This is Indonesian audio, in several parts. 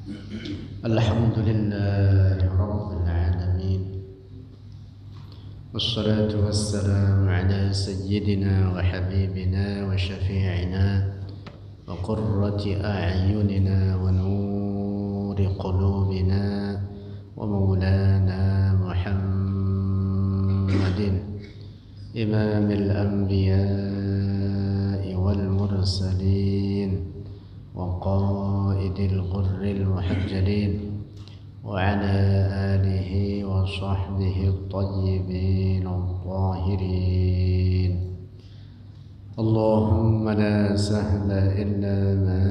الحمد لله رب العالمين، والصلاة والسلام على سيدنا وحبيبنا وشفيعنا وقرة أعيننا ونور قلوبنا ومولانا محمد إمام الأنبياء والمرسلين وقائد الغر المحجلين وعلى آله وصحبه الطيبين الطاهرين. اللهم لا سهل إلا ما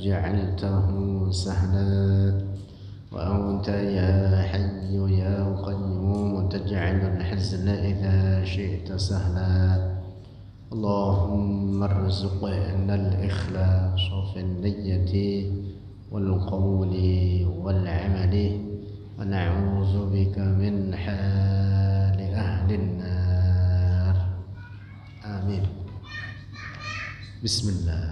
جعلته سهلا، وأنت يا حي يا قيوم تجعل الحزن إذا شئت سهلا. اللهم ارزقنا الإخلاص في النية والقول والعمل، ونعوذ بك من حال أهل النار. آمين. بسم الله.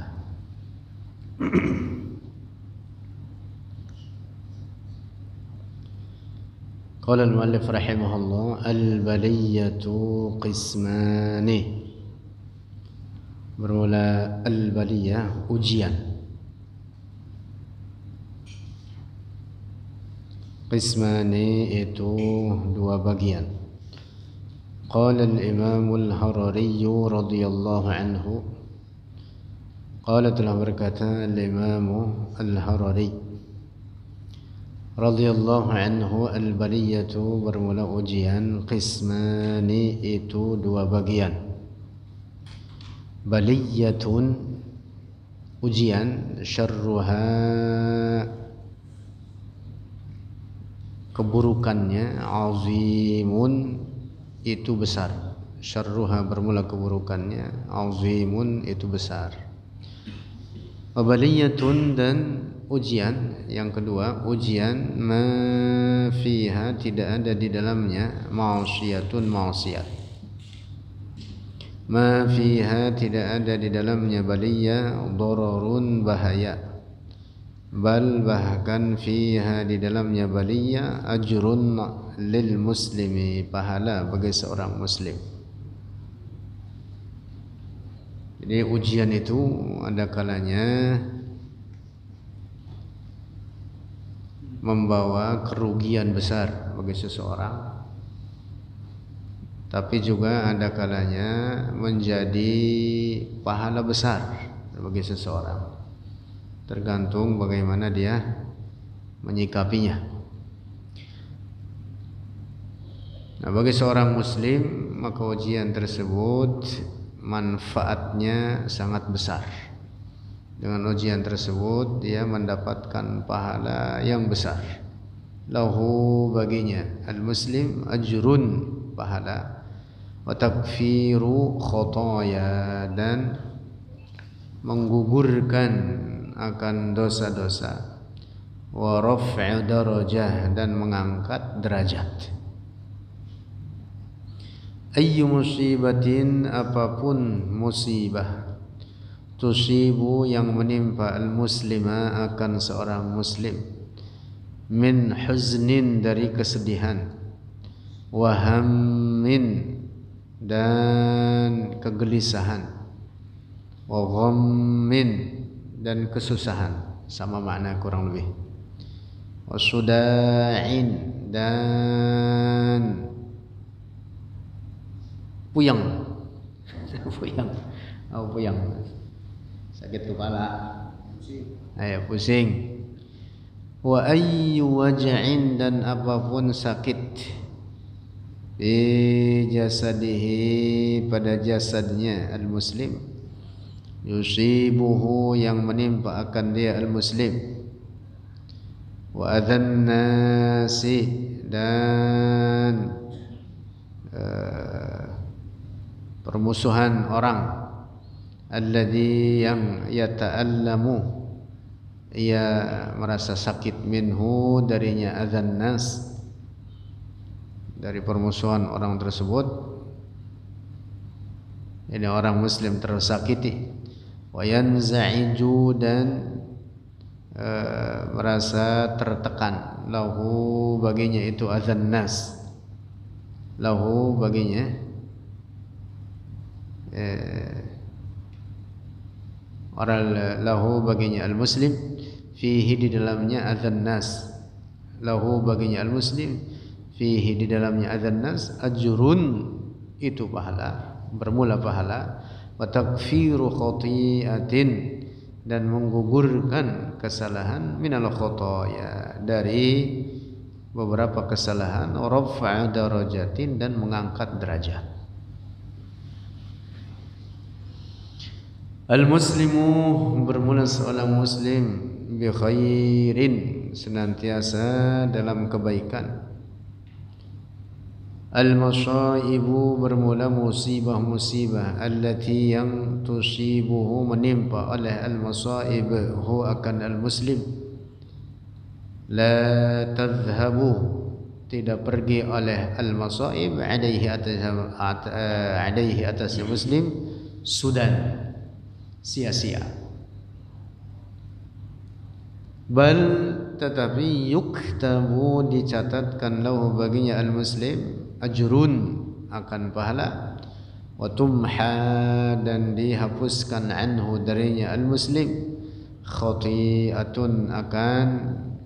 قال المؤلف رحمه الله: البلية قسمان. Bermula al-baliyah, ujian. Qismani itu dua bagian. Qala al-Imam al-Harari radhiyallahu anhu. Qala telah berkata al-Imam al-Harari radhiyallahu anhu, al-baliyatu bermula ujian, qismani itu dua bagian. Baliyatun ujian, syarruha keburukannya, azimun itu besar. Syarruha bermula keburukannya, azimun itu besar. Baliyatun dan ujian yang kedua, ujian ma fiha tidak ada di dalamnya ma'siyatun ma'siyat. Ma fiha tidak ada di dalamnya baliyah dararun bahaya, bal bahkan fiha di dalamnya baliyah ajrun lil muslimi pahala bagi seorang muslim. Jadi ujian itu ada kalanya membawa kerugian besar bagi seseorang, tapi juga ada kalanya menjadi pahala besar bagi seseorang, tergantung bagaimana dia menyikapinya. Nah, bagi seorang muslim maka ujian tersebut manfaatnya sangat besar. Dengan ujian tersebut dia mendapatkan pahala yang besar. Lahu baginya al-muslim ajrun pahala, wa takfiru khotaya dan menggugurkan akan dosa-dosa, wa raf'u darajah dan mengangkat derajat. Ayyu musibatin apapun musibah, tusibu yang menimpa al-muslima akan seorang muslim, min huznin dari kesedihan, wahammin dan kegelisahan, wa ghammin dan kesusahan, sama makna kurang lebih, wa suda'in dan puyeng puyeng sakit kepala, pusing, wa ayyu waja'in dan apapun sakit, di jasadihi pada jasadnya al-muslim, yusibuhu yang menimpa akan dia al-muslim, wa adhan nasi dan permusuhan orang, alladhi yang yata'allamu ia merasa sakit, minhu darinya, adhan nas dari permusuhan orang tersebut. Ini orang muslim tersakiti, wa yanza'iju dan merasa tertekan, lahu baginya itu adzan nas, lahu baginya orang lahu baginya al-muslim, fihi di dalamnya adzan nas, lahu baginya al-muslim, fihi di dalamnya adzan nas, ajrun itu pahala, bermula pahala, wa takfiru khati'atin dan menggugurkan kesalahan, minal khotoya dari beberapa kesalahan, rafa'a darajatin dan mengangkat derajat. Al-muslimu bermula seorang muslim bi khairin senantiasa dalam kebaikan. Al-masaibu bermula musibah-musibah, allati yang tusibuhu menimpa oleh al-masaib hu akan al-muslim, la tadhhabu tidak pergi oleh al-masaib alaihi atas muslim sudan sia-sia, bal tetapi yuktabu dicatatkan lahu baginya al-muslim ajrun akan pahala, wa tumha dan dihapuskan anhu darinya al-muslim khati'atun akan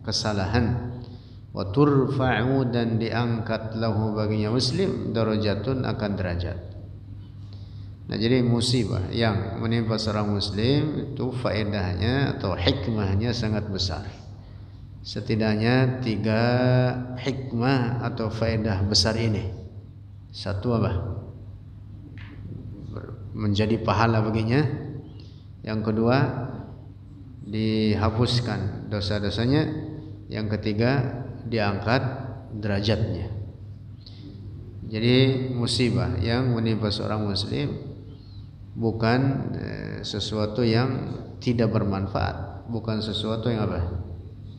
kesalahan, wa turfa'u dan diangkat lahu baginya muslim darajatun akan derajat. Nah, jadi musibah yang menimpa seorang muslim itu faedahnya atau hikmahnya sangat besar. Setidaknya 3 hikmah atau faedah besar ini. Satu apa? Menjadi pahala baginya. Yang kedua, dihapuskan dosa-dosanya. Yang ketiga, diangkat derajatnya. Jadi musibah yang menimpa seorang muslim bukan sesuatu yang tidak bermanfaat, bukan sesuatu yang apa?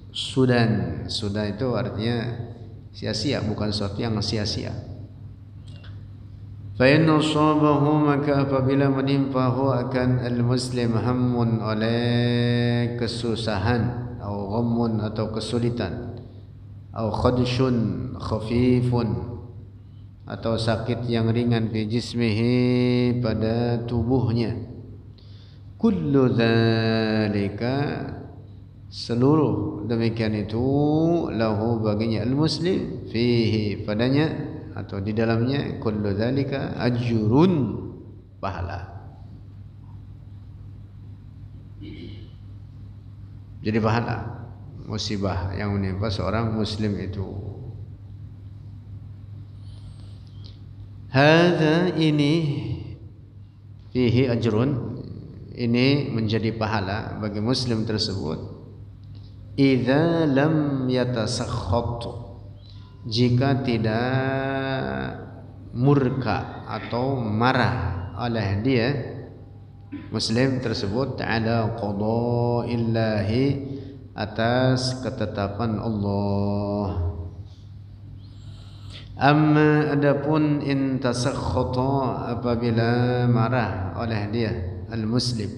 Sudan itu artinya sia-sia, bukan sesuatu yang sia-sia. Fa inna sabahu maka apabila menimpahu akan al-muslim hammun oleh kesusahan, atau ghammun atau kesulitan, atau khadshun khafifun atau sakit yang ringan fi jismihi pada tubuhnya, kullu dzalika seluruh demikian itu lahu baginya al-muslim fihi padanya atau di dalamnya kullu dzalika ajrun pahala. Jadi pahala musibah yang menimpa seorang muslim itu. Hadza ini fihi ajrun, ini menjadi pahala bagi muslim tersebut. Idza lam yatasakhat, jika tidak murka atau marah oleh dia muslim tersebut ala qada'illahi atas ketetapan Allah. Amma adapun in tasakhata apabila marah oleh dia al-muslim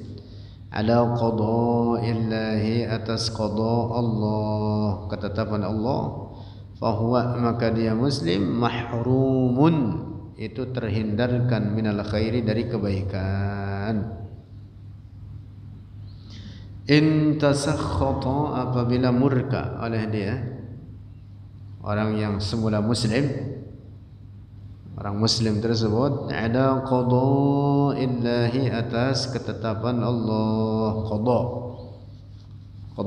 ala qada'illahi atas qada Allah, ketetapan Allah, fahuwa maka dia muslim mahrumun itu terhindarkan minal khairi dari kebaikan. In tasakhata apabila murka oleh dia orang yang semula muslim, orang muslim tersebut ada qada'illahi atas ketetapan Allah, qada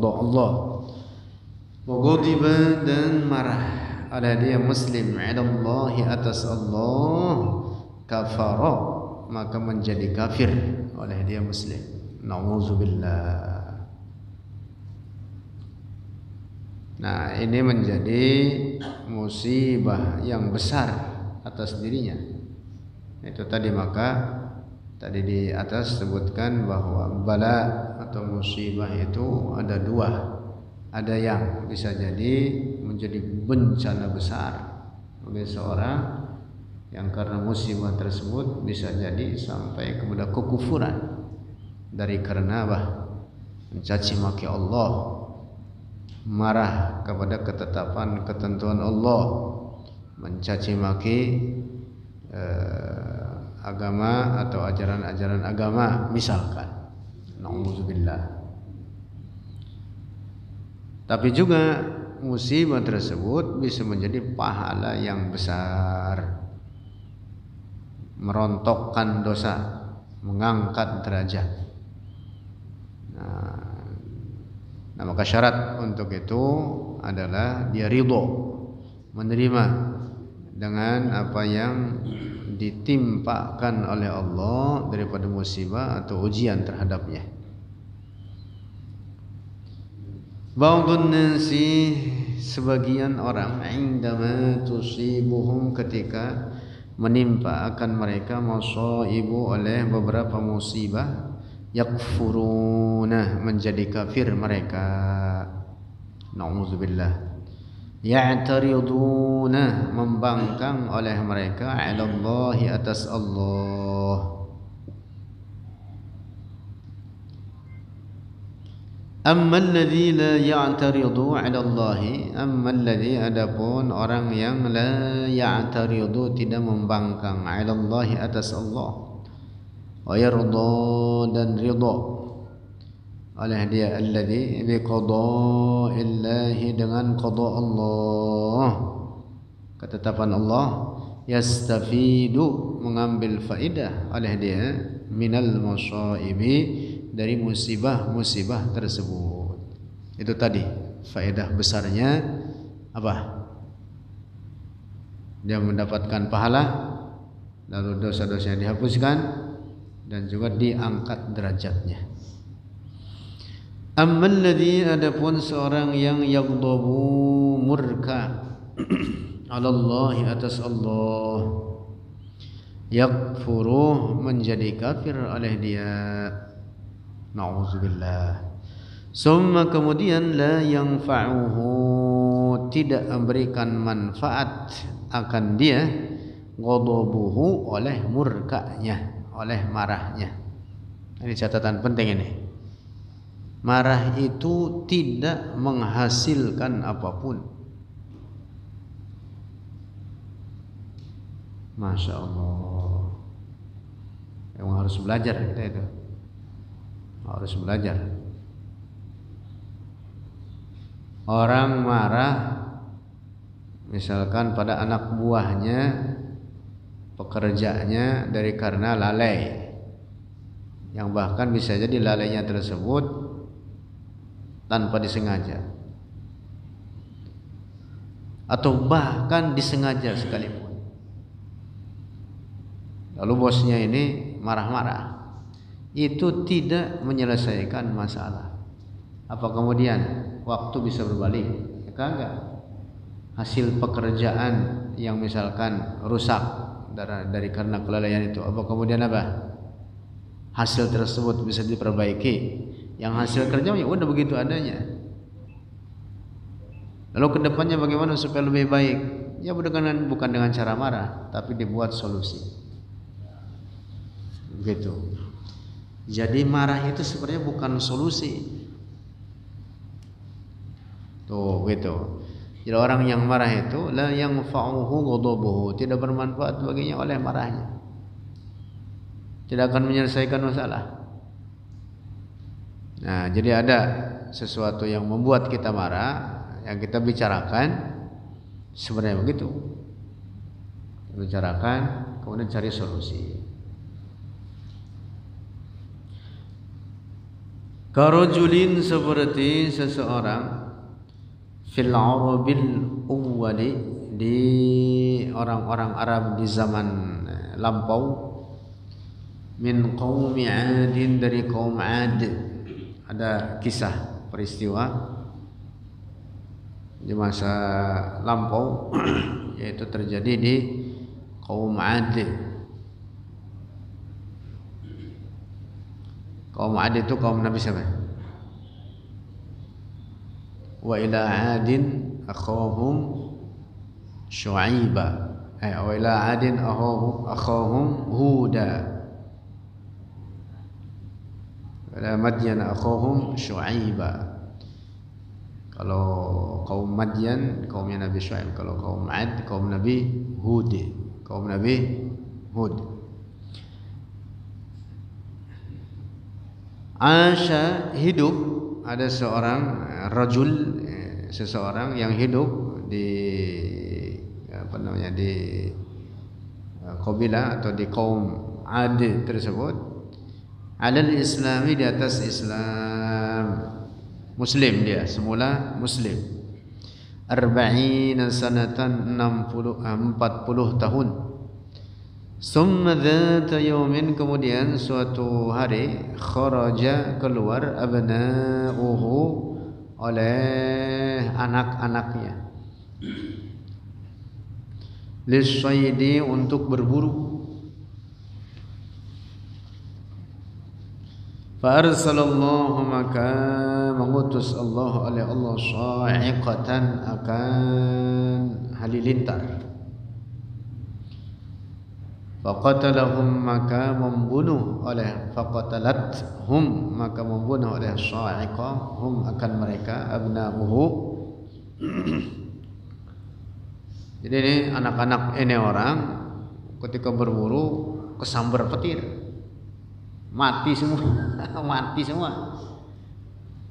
Allah, wa ghadiba dan marah oleh dia muslim adallahi atas Allah, kafara maka menjadi kafir oleh dia muslim. Nauzubillah. Nah, ini menjadi musibah yang besar atas dirinya. Itu tadi, maka tadi di atas sebutkan bahwa bala atau musibah itu ada 2. Ada yang bisa jadi menjadi bencana besar bagi seorang yang karena musibah tersebut bisa jadi sampai kepada kekufuran dari karena mencaci maki Allah. marah kepada ketetapan ketentuan Allah, mencaci maki agama atau ajaran-ajaran agama misalkan, na'udzubillah. Tapi juga musibah tersebut bisa menjadi pahala yang besar, merontokkan dosa, mengangkat derajat. Nah, maka syarat untuk itu adalah dia ridho, menerima dengan apa yang ditimpakan oleh Allah daripada musibah atau ujian terhadapnya. Ba'dun nasi, sebagian orang, indama tusibuhum, ketika menimpa akan mereka masaibu, oleh beberapa musibah, yakfuruna, menjadi kafir mereka, na'udzubillah. Ya'tariduna, membangkang oleh mereka, 'ala Allahi, atas Allah. Amma alladhi la ya'taridu 'ala Allahi, amma alladhi, adapun orang yang la ya'taridu, tidak membangkang, 'ala Allahi, atas Allah, wa yarda, dan ridha oleh dia, alladhi, bi qada'illahi, dengan qada Allah, ketetapan Allah, yastafidu, mengambil faidah oleh dia, minal masaibi, dari musibah-musibah tersebut. Itu tadi faedah besarnya apa? Dia mendapatkan pahala, lalu dosa-dosanya dihapuskan, dan juga diangkat derajatnya. Ammal ladzi, adapun seorang yang yaghdabu, murka, 'ala Allah, atas Allah, yakfuru, menjadi kafir oleh dia, na'udzubillah. Summa, kemudian, la yanfa'uhu, tidak memberikan manfaat akan dia, ghadabuhu, oleh murkanya, oleh marahnya. Ini catatan penting ini. Marah itu tidak menghasilkan apapun. Masya Allah. Emang harus belajar kita itu. Harus belajar. Orang marah misalkan pada anak buahnya, pekerjanya, dari karena lalai, yang bahkan bisa jadi lalainya tersebut tanpa disengaja, atau bahkan disengaja sekalipun. Lalu bosnya ini marah-marah, itu tidak menyelesaikan masalah. Apa kemudian waktu bisa berbalik? Ya kagak. Hasil pekerjaan yang misalkan rusak dari karena kelalaian itu, apa kemudian apa? Hasil tersebut bisa diperbaiki. Yang hasil kerja ya udah begitu adanya. Lalu kedepannya bagaimana supaya lebih baik? Ya bukan dengan cara marah, tapi dibuat solusi. Begitu. Jadi marah itu sebenarnya bukan solusi. Tuh gitu. Jadi orang yang marah itu la yanfa'uhu ghadabuhu, tidak bermanfaat baginya oleh marahnya. Tidak akan menyelesaikan masalah. Nah, jadi ada sesuatu yang membuat kita marah, yang kita bicarakan, sebenarnya begitu. Bicarakan, kemudian cari solusi. Karajulin, seperti seseorang, fil arabil awwali, di orang-orang Arab di zaman lampau, min qaumi Adin, dari kaum Ad. Ada kisah peristiwa di masa lampau yaitu terjadi di kaum Ad. Kaum Ad itu kaum Nabi siapa? Wa ila Adin akhahum Syu'aiba, wa ila Adin akhahum Huda, wa ila Madyan akhahum Syu'aiba. Kalau kaum Madyan kaumnya Nabi Syuaib, kalau kaum Ad kaum Nabi Hud. Kaum Nabi Hud. Asya hidup, ada seorang rajul, seseorang yang hidup di di kabilah atau di kaum Ad tersebut, alal islami, di atas Islam, muslim, dia semula muslim, 40 sanatan, 40 tahun. Summa dzata yaumin, kemudian suatu hari, kharaja, keluar, abna'uhu, oleh anak-anaknya, lisyaidi, untuk berburu. Fa arsalallahu, maka mengutus Allah oleh Allah, sa'iqatan, akan halilintar. Faqatalahum, maka membunuh oleh, faqatalathum, maka membunuh oleh sa'iqah, hum, akan mereka, abna'uhu. Jadi ini anak-anak ini orang ketika berburu kesambar petir, mati semua. Mati semua.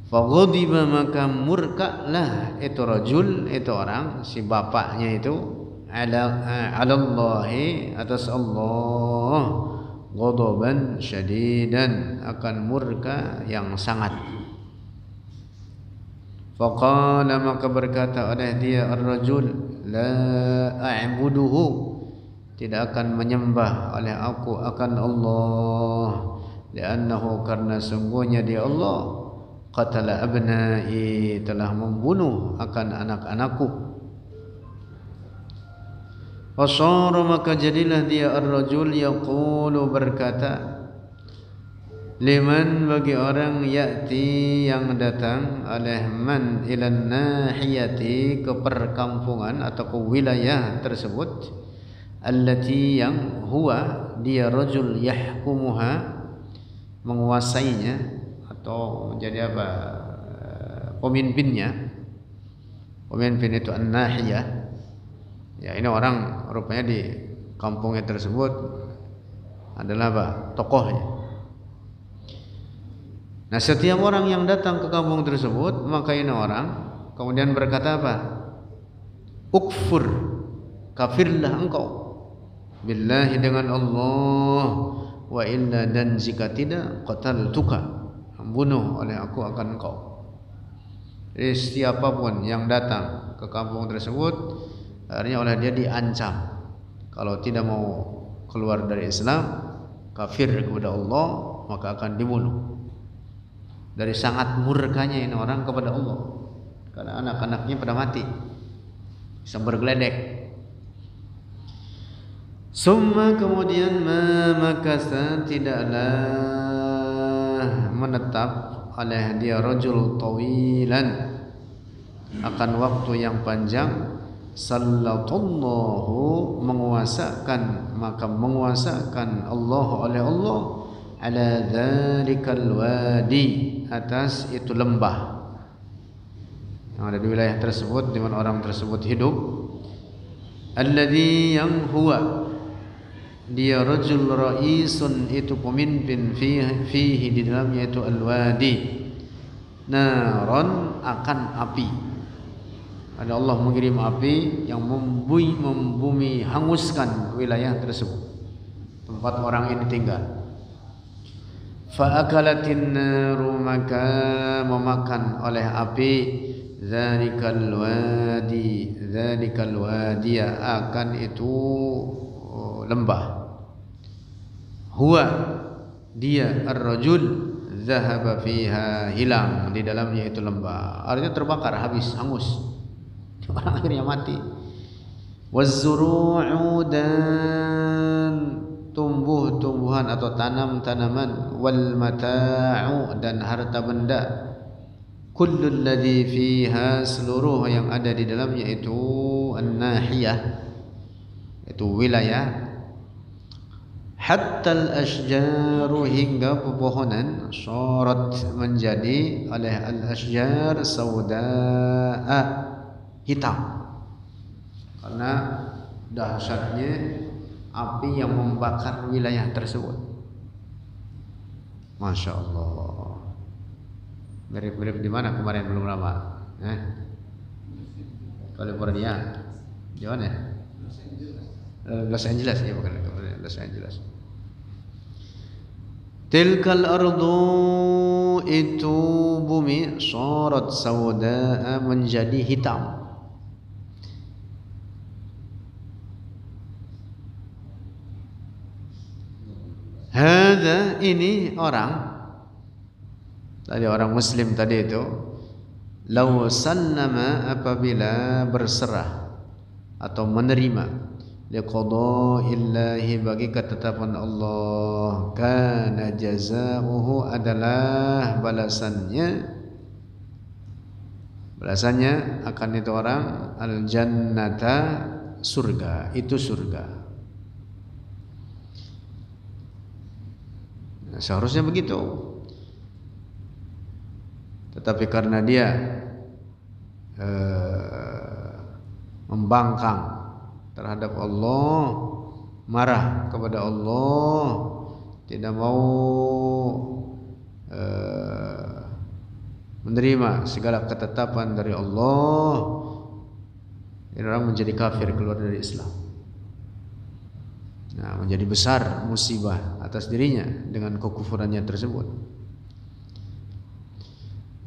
Faghadiba, maka murkalah itu rajul, itu orang, si bapaknya itu, alallahi, atas Allah, ghadaban syadidan, akan murka yang sangat. Faqala, maka berkata oleh dia ar-rajul, la a'buduhu, tidak akan menyembah oleh aku akan Allah, li'annahu, karena sungguhnya dia Allah, qatala abna'i, telah membunuh akan anak-anakku. Fasara, maka jadilah dia ar-rajul, yaqulu, berkata, liman, bagi orang, ya'ti, yang datang, oleh man, ilan nahiyati, ke perkampungan atau ke wilayah tersebut, allati, yang huwa, dia rajul, yahkumuha, menguasainya atau menjadi apa, pemimpinnya. Pemimpin itu an-nahiyah. Ya, ini orang rupanya di kampungnya tersebut adalah apa? Tokohnya. Nah, setiap orang yang datang ke kampung tersebut, maka ini orang kemudian berkata apa? Ukfur, kafirlah engkau, billahi, dengan Allah, wa illa, dan jika tidak, qataltuka, membunuh oleh aku akan engkau. Jadi siapapun yang datang ke kampung tersebut, akhirnya oleh dia diancam, kalau tidak mau keluar dari Islam, kafir kepada Allah, maka akan dibunuh. Dari sangat murkanya ini orang kepada Allah, karena anak-anaknya pada mati, bisa bergeledek. Summa, kemudian, makasa, tidaklah menetap oleh dia rajul tawilan, akan waktu yang panjang, sallallahu, menguasakan, maka menguasakan Allah oleh Allah, ala dzalikal wadi, atas itu lembah yang ada di wilayah tersebut, di mana orang tersebut hidup, alladzi, yang huwa, dia rajul ra'isun, itu pemimpin, fihi, di dalamnya itu al-wadi, naron, akan api. Ada Allah mengirim api yang membumi hanguskan wilayah tersebut, tempat orang ini tinggal. Fa'akalatin naru, maka memakan oleh api, dzalikal wadi, akan itu lembah. Huwa, dia ar-rajul, zahaba fiha, hilang di dalamnya itu lembah, artinya terbakar, habis, hangus. Orang akhirnya mati. Wazzuru'u, dan tumbuh-tumbuhan atau tanam-tanaman, wal mata'u, dan harta benda, kullul ladzi fiha, seluruh yang ada di dalamnya itu, an-nahiyah, itu wilayah, hatta al-ashjaru hingga pepohonan syarat menjadi oleh al-ashjar saudaa hitam karena dahsyatnya api yang membakar wilayah tersebut. Masya Allah. Mirip-mirip di mana kemarin belum lama? California. Di mana? Los Angeles ya, bukan Los Angeles. Tilkal ardu, itu bumi, syarat saudaa menjadi hitam. Hadza, ini orang tadi, orang muslim tadi itu, law sallama, apabila berserah atau menerima liqada'illahi, bagi ketetapan Allah, kana jazaohu, adalah balasannya akan itu orang al jannata, surga, itu surga. Nah, seharusnya begitu. Tetapi karena dia membangkang terhadap Allah, marah kepada Allah, tidak mau menerima segala ketetapan dari Allah, ini orang menjadi kafir, keluar dari Islam. Nah, menjadi besar musibah atas dirinya dengan kekufurannya tersebut.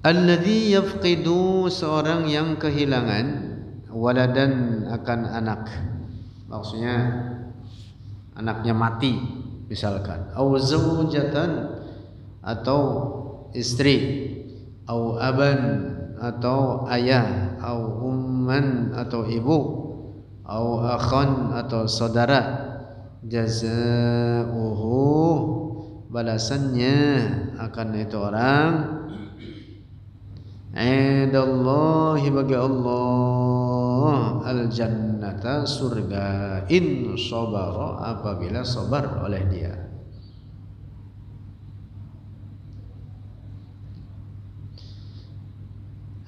Alladzi yafqidu, seorang yang kehilangan waladan, akan anak, maksudnya anaknya mati misalkan, au zaujatan, atau istri, au aban, atau ayah, au umman, atau ibu, au akhan, atau saudara. Jazaohu, balasannya akan itu orang indallahi, bagi Allah, al jannata, surga, in sabara, apabila sabar oleh dia.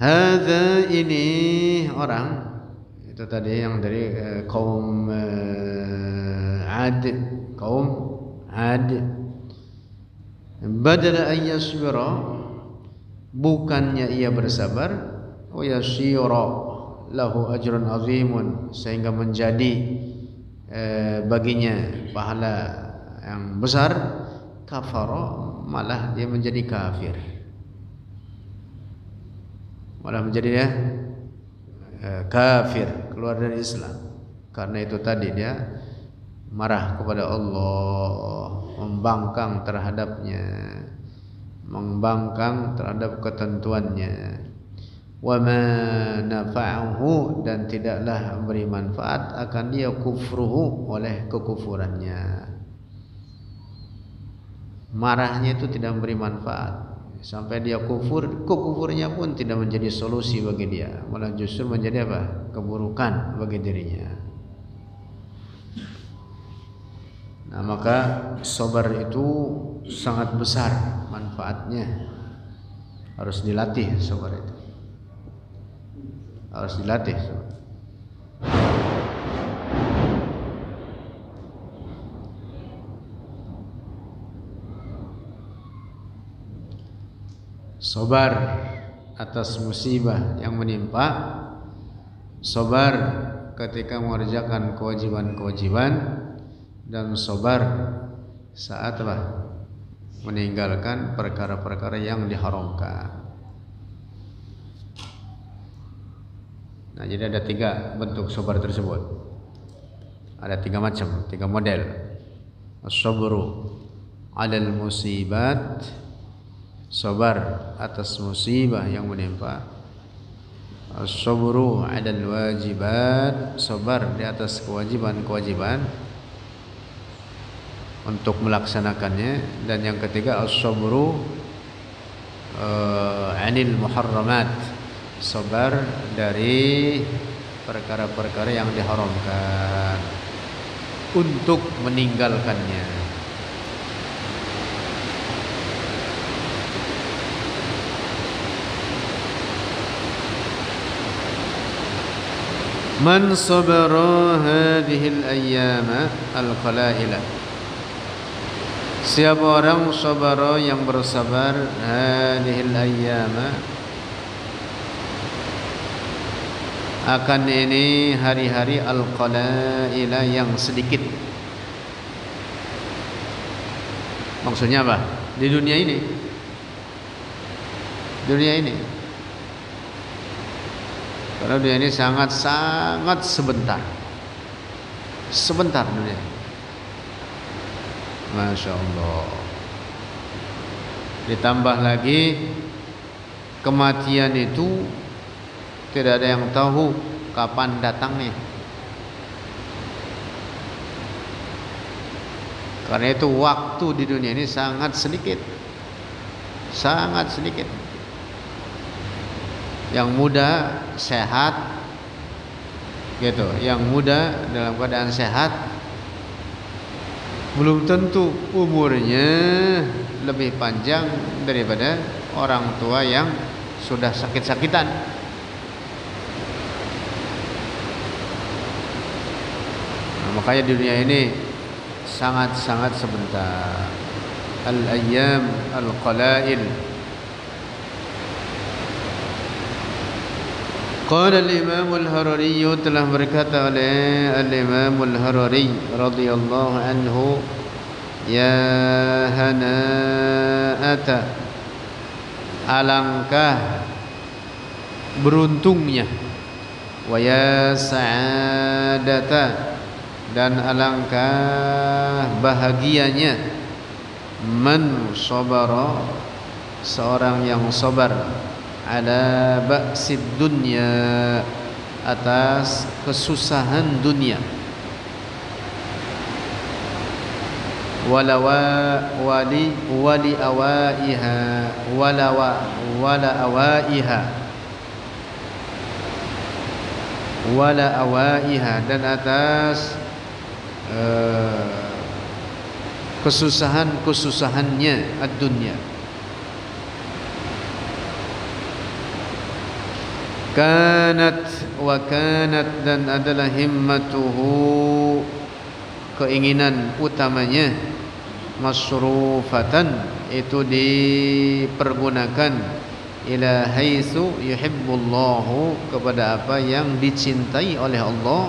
Hadza, ini orang itu tadi yang dari kaum Ad, badala ayyasbira, bukannya ia bersabar, wa yasira lahu ajrun azimun, sehingga menjadi baginya pahala yang besar, kafara, malah dia menjadi kafir, malah menjadi dia kafir, keluar dari Islam. Karena itu tadi dia marah kepada Allah, membangkang terhadapnya, membangkang terhadap ketentuannya. Wa ma nafa'ahu, dan tidaklah memberi manfaat akan dia kufruhu, oleh kekufurannya. Marahnya itu tidak memberi manfaat sampai dia kufur, kekufurnya pun tidak menjadi solusi bagi dia, malah justru menjadi apa? Keburukan bagi dirinya. Nah, maka sabar itu sangat besar manfaatnya. Harus dilatih sabar itu. Harus dilatih. Sabar atas musibah yang menimpa, sabar ketika mengerjakan kewajiban-kewajiban, dan sabar saat meninggalkan perkara-perkara yang diharamkan. Nah, jadi ada 3 bentuk sabar tersebut. Ada 3 macam, 3 model. As-sabru 'alal musibat, sabar atas musibah yang menimpa. As-sabru 'alal wajibat, sabar di atas kewajiban-kewajiban untuk melaksanakannya. Dan yang ketiga, as-sabru 'anil muharramat, sabar dari perkara-perkara yang diharamkan untuk meninggalkannya. Man sabara hadhil ayyama al-qala'ila. Siapa orang sabara yang bersabar hadhil ayyama akan ini hari-hari al-qala'ila yang sedikit. Maksudnya apa? Di dunia ini. Dunia ini. Karena dunia ini sangat sebentar. Sebentar dunia. Masya Allah. Ditambah lagi kematian itu tidak ada yang tahu kapan datangnya. Karena itu waktu di dunia ini sangat sedikit. Sangat sedikit. Yang muda sehat gitu, yang muda dalam keadaan sehat belum tentu umurnya lebih panjang daripada orang tua yang sudah sakit-sakitan. Nah, makanya dunia ini sangat sebentar. Al-ayyam al-qala'il. Qala al-Imam al-Harari, telah berkata oleh al-Imam al-Harari radhiyallahu anhu, ya hana'ata, alangkah beruntungnya, wa ya sa'adata, dan alangkah bahagianya, man sabara, seorang yang sabar, ala ba'sid dunya, atas kesusahan dunia, wala awaiha, dan atas kesusahannya ad-dunya. Kanat, dan adalah himmatuhu, keinginan utamanya, masrufatan, itu dipergunakan, ila haitsu yuhibbullahu, kepada apa yang dicintai oleh Allah,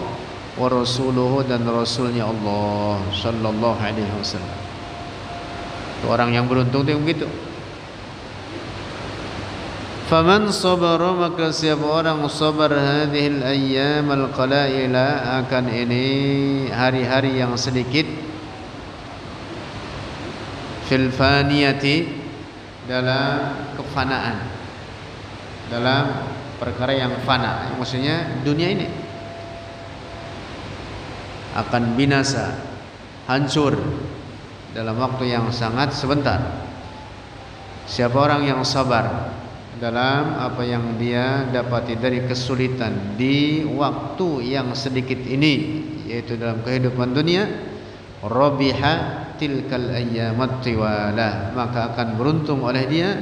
wa rasuluhu, dan rasulnya Allah sallallahu alaihi wasallam. Itu orang yang beruntung itu begitu. Faman sabara, maka siapa orang sabar hadhil ayyam al-qala'ila, akan ini hari-hari yang sedikit, fil faniyati, dalam kefanaan, dalam perkara yang fana, maksudnya dunia ini akan binasa, hancur dalam waktu yang sangat sebentar. Siapa orang yang sabar dalam apa yang dia dapati dari kesulitan di waktu yang sedikit ini, yaitu dalam kehidupan dunia, rabiha tilkal ayyamat tiwalah, maka akan beruntung oleh dia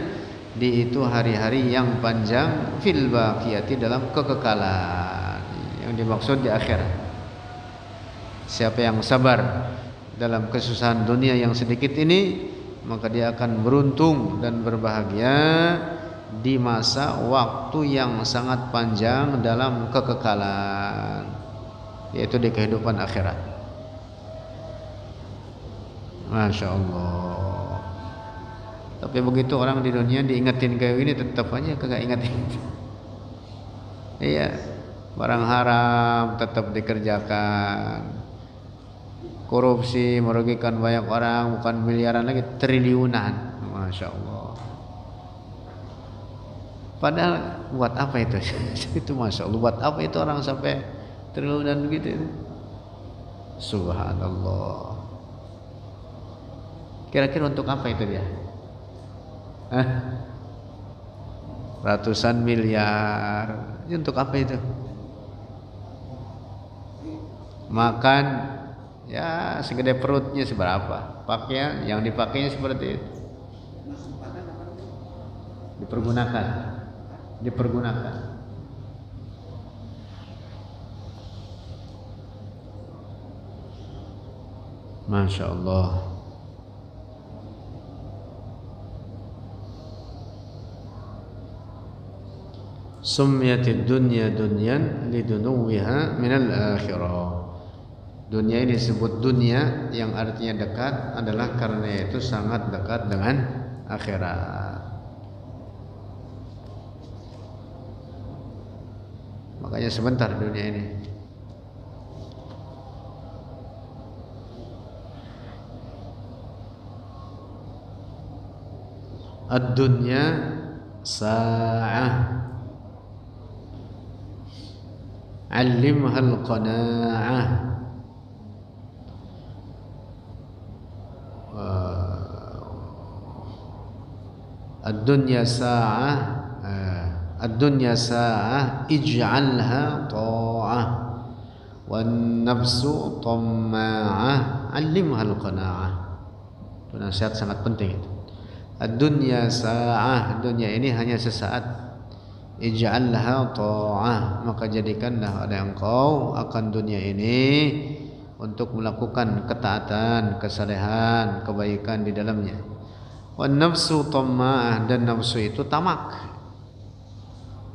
di itu hari-hari yang panjang, fil baqiyati, dalam kekekalan, yang dimaksud di akhirat. Siapa yang sabar dalam kesusahan dunia yang sedikit ini, maka dia akan beruntung dan berbahagia di masa waktu yang sangat panjang dalam kekekalan, yaitu di kehidupan akhirat. Masya Allah. Tapi begitu orang di dunia diingetin kayak gini, tetap aja kagak ingetin. Iya, barang haram tetap dikerjakan, korupsi merugikan banyak orang, bukan miliaran lagi, triliunan. Masya Allah. Padahal buat apa itu? Itu Masya Allah, buat apa itu orang sampai triliunan begitu? Subhanallah. Kira-kira untuk apa itu dia? Ratusan miliar. Ini untuk apa itu? Makan ya segede perutnya seberapa, pakaian yang dipakainya seperti itu, dipergunakan. Masya Allah. Summiyatid dunya dunyan lidunuwiha minal akhirah. Dunia ini disebut dunia yang artinya dekat adalah karena itu sangat dekat dengan akhirat. Makanya sebentar dunia ini. Ad-dunya sa'ah, 'allimha al-qana'ah. Ad-dunya sa'ah, ad-dunya sa'ah ij'alha ta'ah, wan nafsu tamma'ah 'allimha al-qana'ah. Itu nasihat sangat penting itu. Ad-dunya sa'ah, dunia ini hanya sesaat. Ij'alha ta'ah, maka jadikanlah oleh engkau akan dunia ini untuk melakukan ketaatan, kesalehan, kebaikan di dalamnya. Wan nafsu tamma'ah, dan nafsu itu tamak.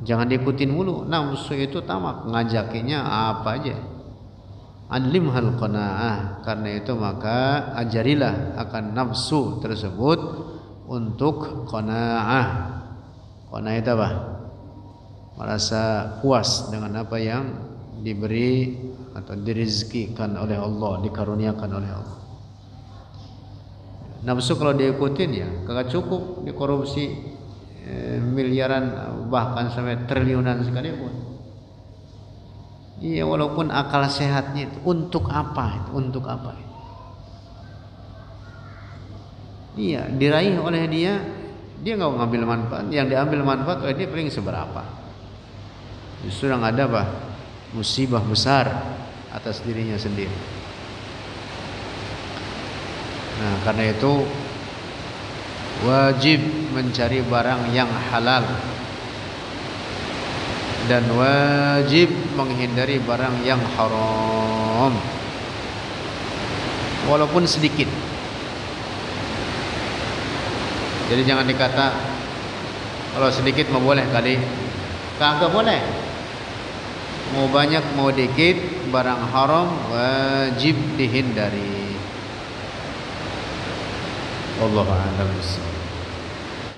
Jangan diikutin mulu, nafsu itu tamak, ngajakinya apa aja. 'Allimhal qanaah, karena itu maka ajarilah akan nafsu tersebut untuk qanaah. Qanaah itu apa? Merasa puas dengan apa yang diberi atau dirizkikan oleh Allah, dikaruniakan oleh Allah. Nafsu kalau diikutin ya kagak cukup, dikorupsi miliaran bahkan sampai triliunan sekalipun. Iya, walaupun akal sehatnya itu untuk apa? Untuk apa? Iya, diraih oleh dia nggak ngambil manfaat. Yang diambil manfaat oleh dia paling seberapa? Justru yang ada apa? Musibah besar atas dirinya sendiri. Nah, karena itu wajib mencari barang yang halal dan wajib menghindari barang yang haram walaupun sedikit. Jadi jangan dikata kalau sedikit mau boleh kali, kagak boleh. Mau banyak mau dikit, barang haram wajib dihindari. Wallahu a'lam bishawab.